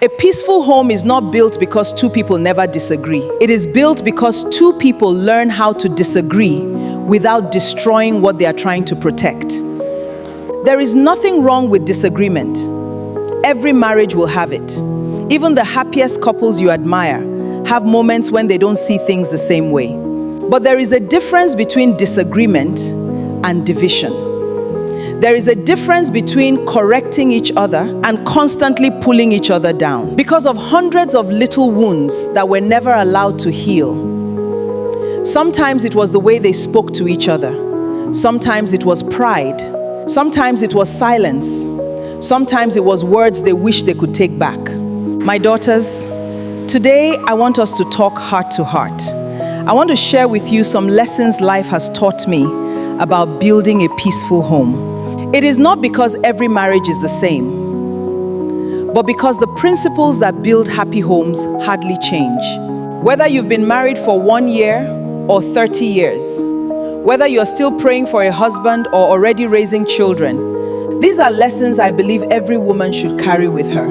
A peaceful home is not built because two people never disagree. It is built because two people learn how to disagree without destroying what they are trying to protect. There is nothing wrong with disagreement. Every marriage will have it. Even the happiest couples you admire have moments when they don't see things the same way. But there is a difference between disagreement and division. There is a difference between correcting each other and constantly pulling each other down because of hundreds of little wounds that were never allowed to heal. Sometimes it was the way they spoke to each other. Sometimes it was pride. Sometimes it was silence. Sometimes it was words they wished they could take back. My daughters, today I want us to talk heart to heart. I want to share with you some lessons life has taught me about building a peaceful home. It is not because every marriage is the same, but because the principles that build happy homes hardly change. Whether you've been married for 1 year or 30 years, whether you're still praying for a husband or already raising children, these are lessons I believe every woman should carry with her.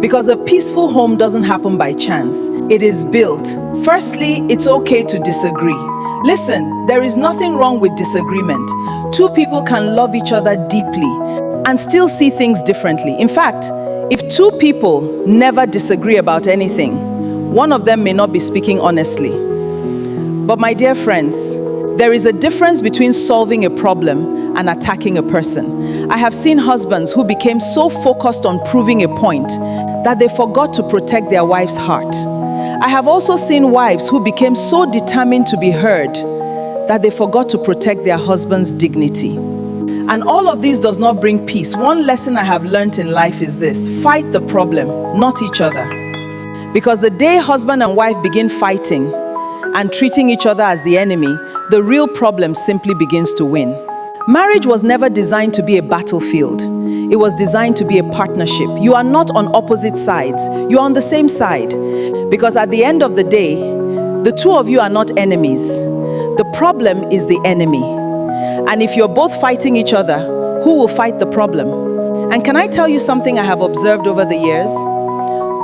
Because a peaceful home doesn't happen by chance. It is built. Firstly, it's okay to disagree. Listen, there is nothing wrong with disagreement. Two people can love each other deeply and still see things differently. In fact, if two people never disagree about anything, one of them may not be speaking honestly. But my dear friends, there is a difference between solving a problem and attacking a person. I have seen husbands who became so focused on proving a point that they forgot to protect their wife's heart. I have also seen wives who became so determined to be heard that they forgot to protect their husband's dignity. And all of this does not bring peace. One lesson I have learned in life is this: fight the problem, not each other. Because the day husband and wife begin fighting and treating each other as the enemy, the real problem simply begins to win. Marriage was never designed to be a battlefield. It was designed to be a partnership. You are not on opposite sides. You are on the same side. Because at the end of the day, the two of you are not enemies. The problem is the enemy. And if you're both fighting each other, who will fight the problem? And can I tell you something I have observed over the years?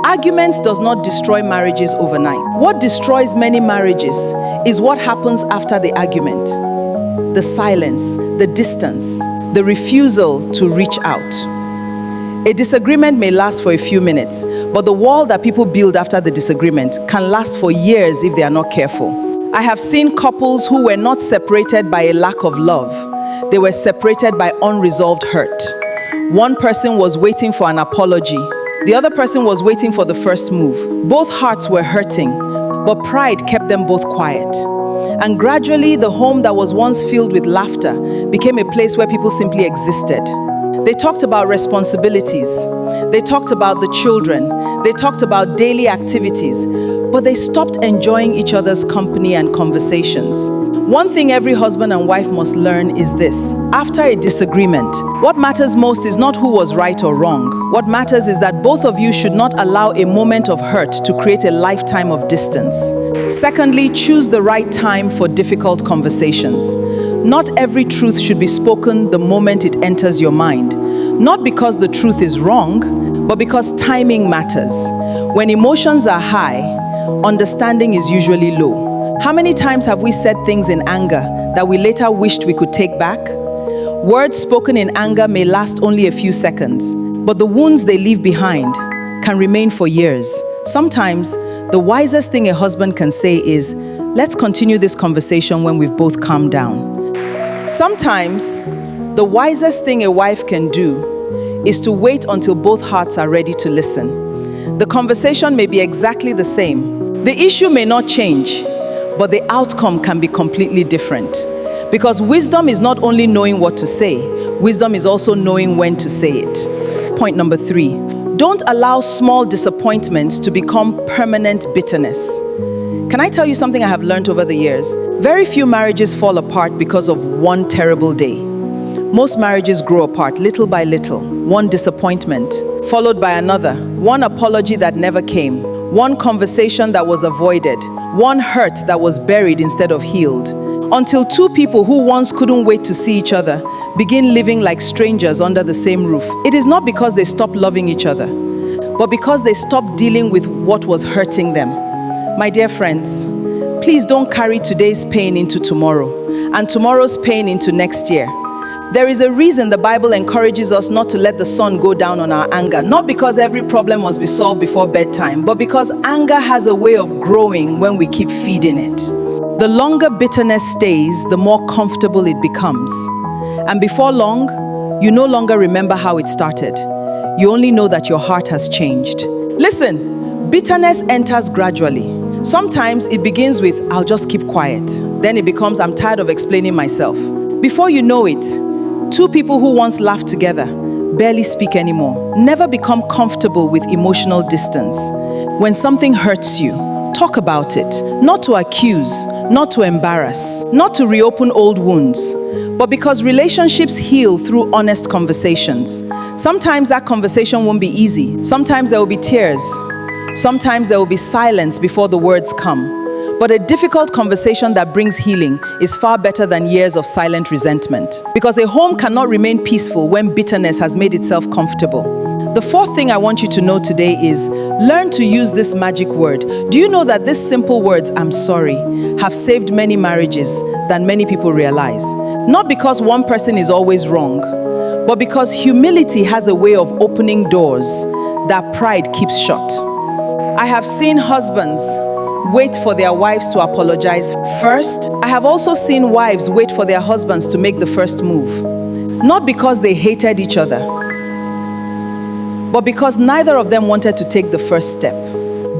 Arguments does not destroy marriages overnight. What destroys many marriages is what happens after the argument. The silence, the distance, the refusal to reach out. A disagreement may last for a few minutes, but the wall that people build after the disagreement can last for years if they are not careful. I have seen couples who were not separated by a lack of love. They were separated by unresolved hurt. One person was waiting for an apology. The other person was waiting for the first move. Both hearts were hurting, but pride kept them both quiet. And gradually, the home that was once filled with laughter became a place where people simply existed. They talked about responsibilities. They talked about the children. They talked about daily activities, but they stopped enjoying each other's company and conversations. One thing every husband and wife must learn is this: after a disagreement, what matters most is not who was right or wrong. What matters is that both of you should not allow a moment of hurt to create a lifetime of distance. Secondly, choose the right time for difficult conversations. Not every truth should be spoken the moment it enters your mind. Not because the truth is wrong, but because timing matters. When emotions are high, understanding is usually low. How many times have we said things in anger that we later wished we could take back? Words spoken in anger may last only a few seconds, but the wounds they leave behind can remain for years. Sometimes, the wisest thing a husband can say is, "Let's continue this conversation when we've both calmed down." Sometimes, the wisest thing a wife can do is to wait until both hearts are ready to listen. The conversation may be exactly the same. The issue may not change, but the outcome can be completely different. Because wisdom is not only knowing what to say, wisdom is also knowing when to say it. Point number 3, don't allow small disappointments to become permanent bitterness. Can I tell you something I have learned over the years? Very few marriages fall apart because of one terrible day. Most marriages grow apart little by little. One disappointment, followed by another. One apology that never came. One conversation that was avoided. One hurt that was buried instead of healed. Until two people who once couldn't wait to see each other begin living like strangers under the same roof. It is not because they stopped loving each other, but because they stopped dealing with what was hurting them. My dear friends, please don't carry today's pain into tomorrow and tomorrow's pain into next year. There is a reason the Bible encourages us not to let the sun go down on our anger. Not because every problem must be solved before bedtime, but because anger has a way of growing when we keep feeding it. The longer bitterness stays, the more comfortable it becomes. And before long, you no longer remember how it started. You only know that your heart has changed. Listen, bitterness enters gradually. Sometimes it begins with, I'll just keep quiet. Then it becomes, I'm tired of explaining myself. Before you know it, two people who once laughed together barely speak anymore. Never become comfortable with emotional distance. When something hurts you, talk about it. Not to accuse, not to embarrass, not to reopen old wounds, but because relationships heal through honest conversations. Sometimes that conversation won't be easy. Sometimes there will be tears. Sometimes there will be silence before the words come. But a difficult conversation that brings healing is far better than years of silent resentment. Because a home cannot remain peaceful when bitterness has made itself comfortable. The fourth thing I want you to know today is, learn to use this magic word. Do you know that these simple words, I'm sorry, have saved many marriages than many people realize? Not because one person is always wrong, but because humility has a way of opening doors that pride keeps shut. I have seen husbands wait for their wives to apologize first. I have also seen wives wait for their husbands to make the first move. Not because they hated each other, but because neither of them wanted to take the first step.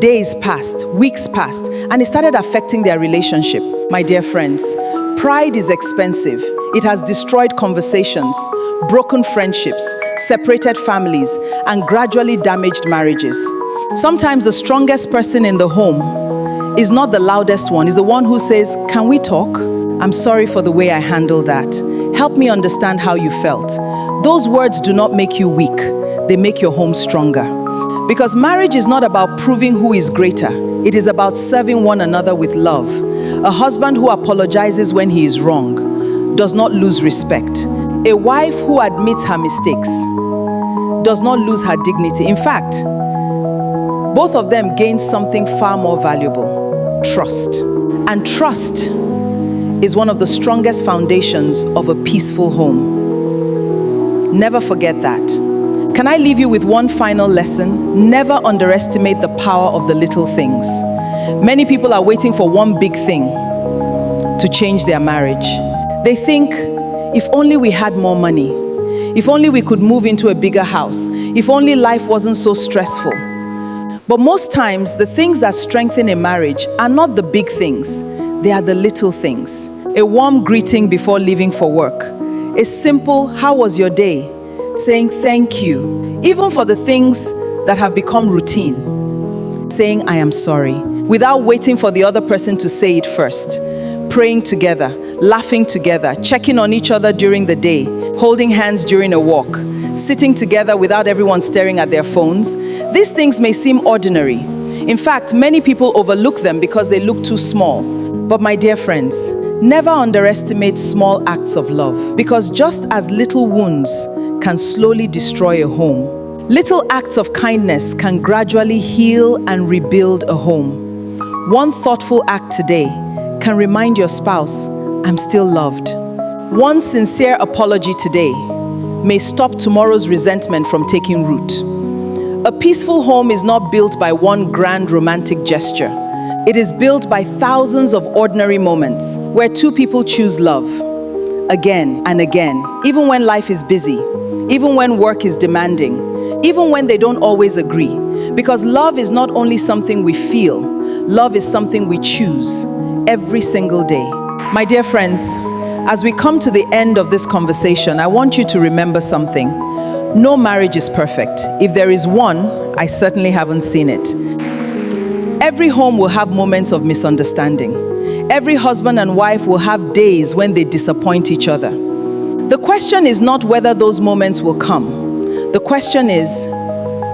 Days passed, weeks passed, and it started affecting their relationship. My dear friends, pride is expensive. It has destroyed conversations, broken friendships, separated families, and gradually damaged marriages. Sometimes the strongest person in the home is not the loudest one, is the one who says, can we talk? I'm sorry for the way I handled that. Help me understand how you felt. Those words do not make you weak. They make your home stronger. Because marriage is not about proving who is greater. It is about serving one another with love. A husband who apologizes when he is wrong does not lose respect. A wife who admits her mistakes does not lose her dignity. In fact, both of them gain something far more valuable: trust. And trust is one of the strongest foundations of a peaceful home. Never forget that. Can I leave you with one final lesson? Never underestimate the power of the little things. Many people are waiting for one big thing to change their marriage. They think, if only we had more money, if only we could move into a bigger house, if only life wasn't so stressful. But most times, the things that strengthen a marriage are not the big things. They are the little things. A warm greeting before leaving for work. A simple, how was your day? Saying thank you. Even for the things that have become routine. Saying I am sorry. Without waiting for the other person to say it first. Praying together, laughing together, checking on each other during the day, holding hands during a walk, sitting together without everyone staring at their phones. These things may seem ordinary. In fact, many people overlook them because they look too small. But my dear friends, never underestimate small acts of love, because just as little wounds can slowly destroy a home, little acts of kindness can gradually heal and rebuild a home. One thoughtful act today can remind your spouse, I'm still loved. One sincere apology today may stop tomorrow's resentment from taking root. A peaceful home is not built by one grand romantic gesture. It is built by thousands of ordinary moments where two people choose love again and again, even when life is busy, even when work is demanding, even when they don't always agree. Because love is not only something we feel, love is something we choose every single day. My dear friends, as we come to the end of this conversation, I want you to remember something. No marriage is perfect. If there is one, I certainly haven't seen it. Every home will have moments of misunderstanding. Every husband and wife will have days when they disappoint each other. The question is not whether those moments will come. The question is,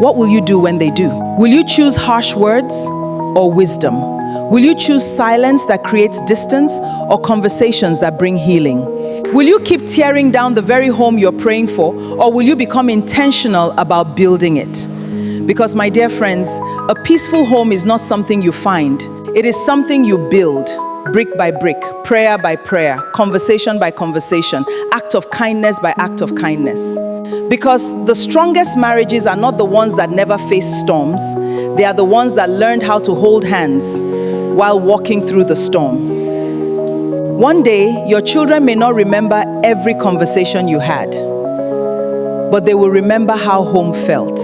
what will you do when they do? Will you choose harsh words or wisdom? Will you choose silence that creates distance or conversations that bring healing? Will you keep tearing down the very home you're praying for, or will you become intentional about building it? Because, my dear friends, a peaceful home is not something you find. It is something you build, brick by brick, prayer by prayer, conversation by conversation, act of kindness by act of kindness. Because the strongest marriages are not the ones that never face storms. They are the ones that learned how to hold hands while walking through the storm. One day, your children may not remember every conversation you had, but they will remember how home felt.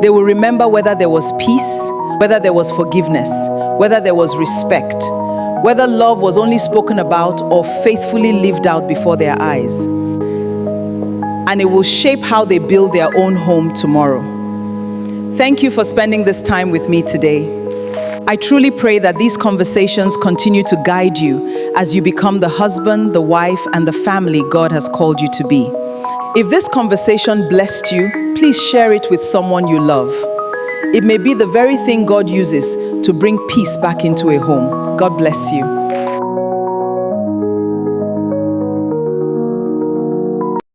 They will remember whether there was peace, whether there was forgiveness, whether there was respect, whether love was only spoken about or faithfully lived out before their eyes. And it will shape how they build their own home tomorrow. Thank you for spending this time with me today. I truly pray that these conversations continue to guide you as you become the husband, the wife, and the family God has called you to be. If this conversation blessed you, please share it with someone you love. It may be the very thing God uses to bring peace back into a home. God bless you.